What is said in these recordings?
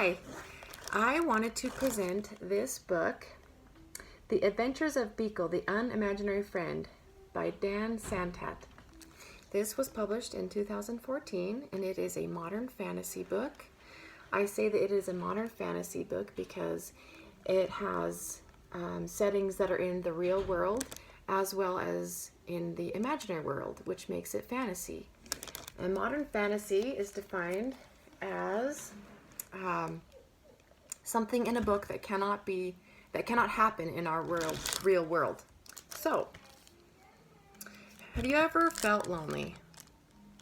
Hi, I wanted to present this book, The Adventures of Beagle, the Unimaginary Friend by Dan Santat. This was published in 2014 and it is a modern fantasy book. I say that it is a modern fantasy book because it has settings that are in the real world as well as in the imaginary world, which makes it fantasy. And modern fantasy is defined as something in a book that cannot happen in our real world. So, have you ever felt lonely?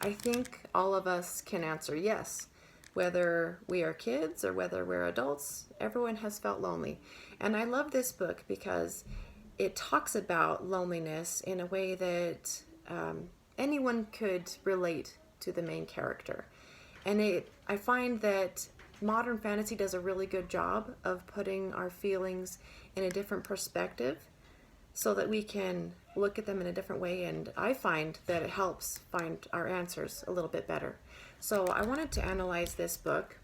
I think all of us can answer yes. Whether we are kids or whether we're adults, everyone has felt lonely. And I love this book because it talks about loneliness in a way that anyone could relate to the main character. And I find that modern fantasy does a really good job of putting our feelings in a different perspective so that we can look at them in a different way, and I find that it helps find our answers a little bit better. So I wanted to analyze this book.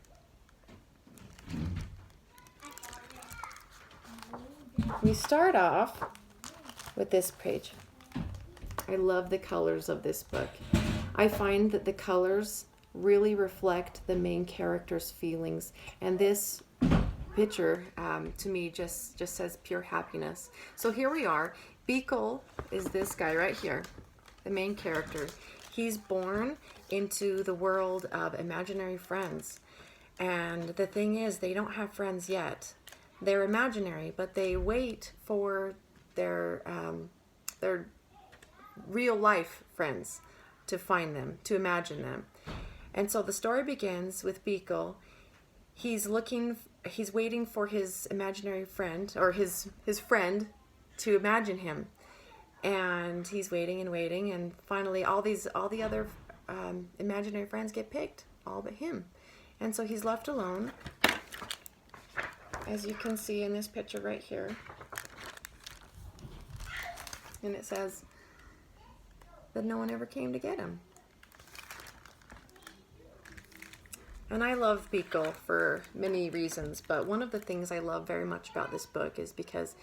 We start off with this page. I love the colors of this book. I find that the colors really reflect the main character's feelings, and this picture to me just says pure happiness. So here we are. Beagle is this guy right here, the main character. He's born into the world of imaginary friends, and the thing is, they don't have friends yet. They're imaginary, but they wait for their real life friends to find them, to imagine them. And so the story begins with Beagle. He's waiting for his imaginary friend, or his friend, to imagine him. And he's waiting and waiting, and finally all the other imaginary friends get picked, all but him. And so he's left alone, as you can see in this picture right here. And it says that no one ever came to get him. And I love Beagle for many reasons, but one of the things I love very much about this book is because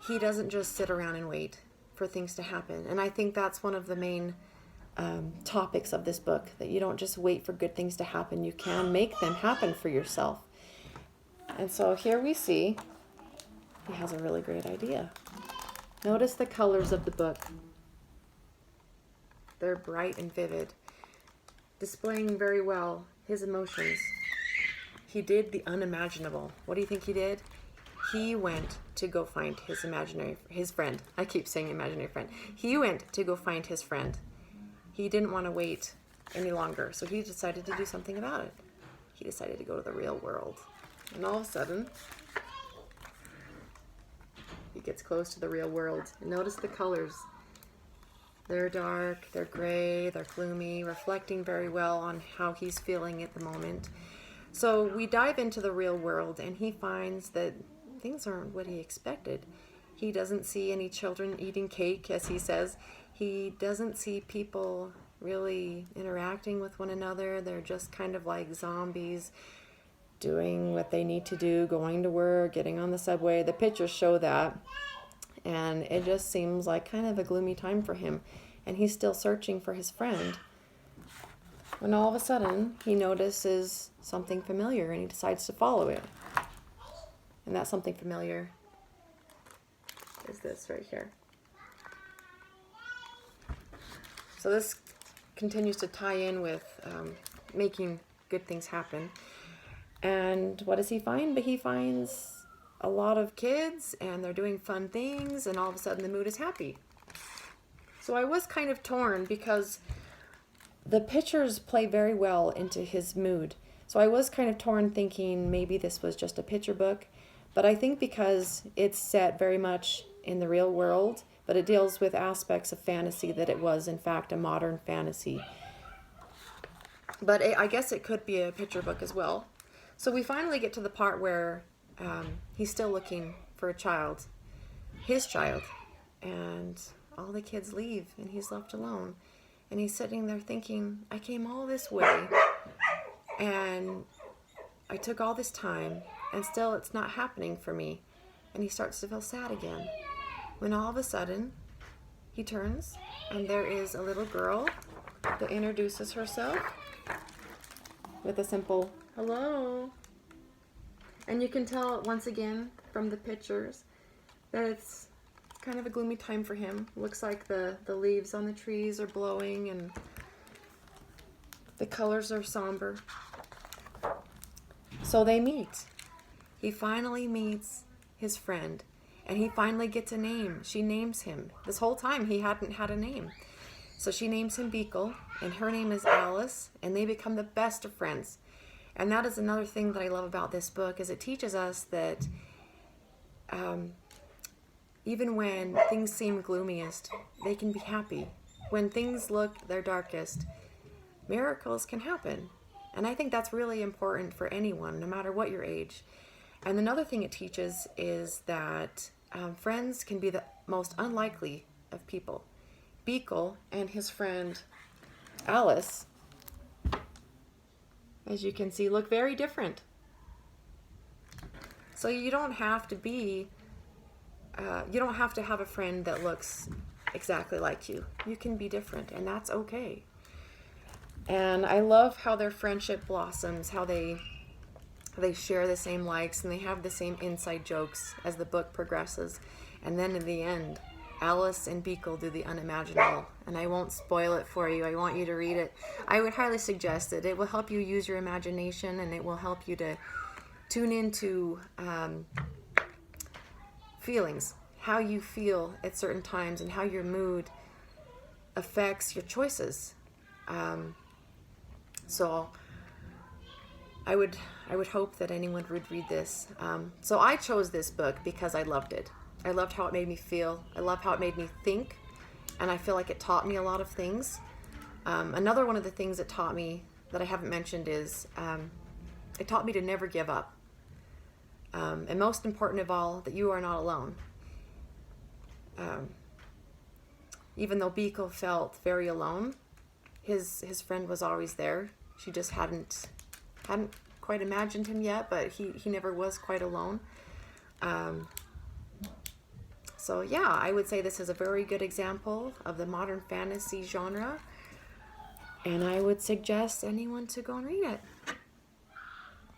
he doesn't just sit around and wait for things to happen. And I think that's one of the main topics of this book, that you don't just wait for good things to happen. You can make them happen for yourself. And so here we see he has a really great idea. Notice the colors of the book. They're bright and vivid, displaying very well his emotions. He did the unimaginable. What do you think he did? He went to go find his friend. I keep saying imaginary friend. He went to go find his friend. He didn't want to wait any longer, so he decided to do something about it. He decided to go to the real world. And all of a sudden, he gets close to the real world. And notice the colors. They're dark, they're gray, they're gloomy, reflecting very well on how he's feeling at the moment. So we dive into the real world, and he finds that things aren't what he expected. He doesn't see any children eating cake, as he says. He doesn't see people really interacting with one another. They're just kind of like zombies, doing what they need to do, going to work, getting on the subway. The pictures show that. And it just seems like kind of a gloomy time for him. And he's still searching for his friend. When all of a sudden, he notices something familiar and he decides to follow it. And that something familiar is this right here. So this continues to tie in with making good things happen. And what does he find? But he finds a lot of kids, and they're doing fun things, and all of a sudden the mood is happy. So I was kind of torn because the pictures play very well into his mood. So I was kind of torn, thinking maybe this was just a picture book, but I think because it's set very much in the real world, but it deals with aspects of fantasy, that it was in fact a modern fantasy. But I guess it could be a picture book as well. So we finally get to the part where he's still looking for a child, his child, and all the kids leave and he's left alone. And he's sitting there thinking, I came all this way and I took all this time and still it's not happening for me. And he starts to feel sad again. When all of a sudden, he turns and there is a little girl that introduces herself with a simple hello. And you can tell once again from the pictures that it's kind of a gloomy time for him. Looks like the leaves on the trees are blowing and the colors are somber. So they meet. He finally meets his friend and he finally gets a name. She names him. This whole time he hadn't had a name. So she names him Beekle and her name is Alice, and they become the best of friends. And that is another thing that I love about this book, is it teaches us that even when things seem gloomiest, they can be happy. When things look their darkest, miracles can happen. And I think that's really important for anyone, no matter what your age. And another thing it teaches is that friends can be the most unlikely of people. Beekle and his friend Alice, as you can see, look very different. So you don't have to have a friend that looks exactly like you. You can be different, and that's okay. And I love how their friendship blossoms, how they share the same likes and they have the same inside jokes as the book progresses. And then in the end, Alice and Beekle do the unimaginable. And I won't spoil it for you. I want you to read it. I would highly suggest it. It will help you use your imagination, and it will help you to tune into feelings, how you feel at certain times, and how your mood affects your choices. So I would hope that anyone would read this. So I chose this book because I loved it. I loved how it made me feel. I love how it made me think, and I feel like it taught me a lot of things. Another one of the things it taught me that I haven't mentioned is it taught me to never give up. And most important of all, that you are not alone. Even though Beekle felt very alone, his friend was always there. She just hadn't quite imagined him yet, but he never was quite alone. So yeah, I would say this is a very good example of the modern fantasy genre, and I would suggest anyone to go and read it.